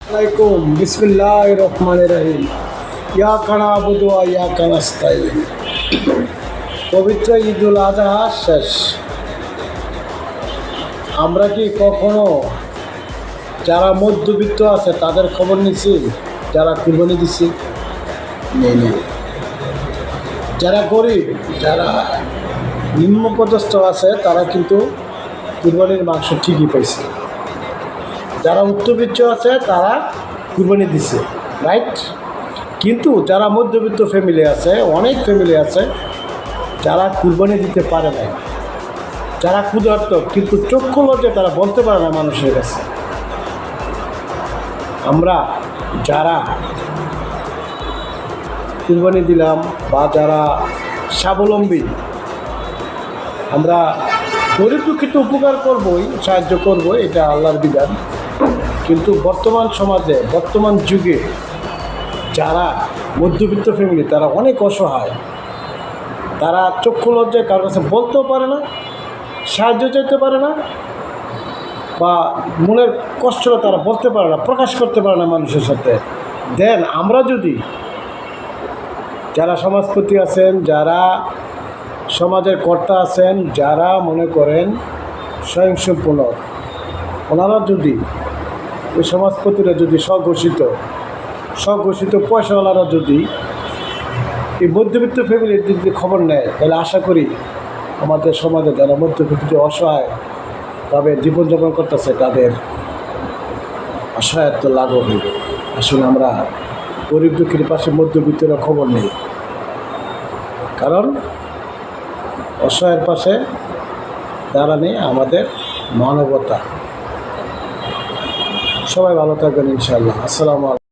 আলাইকুম বিসমিল্লাহির রহমানির রহিম ইয়া কানা আবুদু ওয়া ইয়া কানাস্তাইন। পবিত্র ঈদুল আজহা শেষ। আমরা কি কখনো যারা মধ্যবিত্ত আছে তাদের খবর নিছি? যারা কুরবানি দিছি নেই। যারা গরিব, যারা নিম্নপদস্থ আছে তারা কিন্তু কুরবানির মাংস ঠিকই পাইছে। যারা উচ্চবিত্ত আছে তারা কুরবানি দিছে, রাইট। কিন্তু যারা মধ্যবিত্ত ফ্যামিলি আছে, অনেক ফ্যামিলি আছে যারা কুরবানি দিতে পারে না, যারা ক্ষুধার্ত কিন্তু চক্ষু লজ্জে তারা বলতে পারে না মানুষের কাছে। আমরা যারা কুরবানি দিলাম বা যারা স্বাবলম্বী, আমরা গরিব দুঃখিত উপকার করবই, সাহায্য করব, এটা আল্লাহর বিধান। কিন্তু বর্তমান সমাজে, বর্তমান যুগে যারা মধ্যবিত্ত ফ্যামিলি তারা অনেক অসহায়। তারা চক্ষু লজ্জায় কারোর কাছে বলতেও পারে না, সাহায্য চাইতে পারে না, বা মনের কষ্টটা তারা বলতে পারে না, প্রকাশ করতে পারে না মানুষের সাথে। দেন আমরা যদি যারা সমাজপতি আছেন, যারা সমাজের কর্তা আছেন, যারা মনে করেন স্বয়ংসম্পূর্ণ, ওনারা যদি, ওই সমাজপতিরা যদি স্বঘোষিত পয়সাওয়ালারা যদি এই মধ্যবিত্ত ফ্যামিলির যদি খবর নেয়, তাহলে আশা করি আমাদের সমাজে যারা মধ্যবিত্ত অসহায়ভাবে জীবনযাপন করতেছে তাদের অসহায়ত্ব লাঘব হইবে। আসলে আমরা গরিব দুঃখীর পাশে মধ্যবিত্তরা খবর নেই, কারণ অসহায়ের পাশে দাঁড়ানি আমাদের মানবতা। সবাই ভালো থাকবেন ইনশাআল্লাহ। আসসালামু আলাইকুম।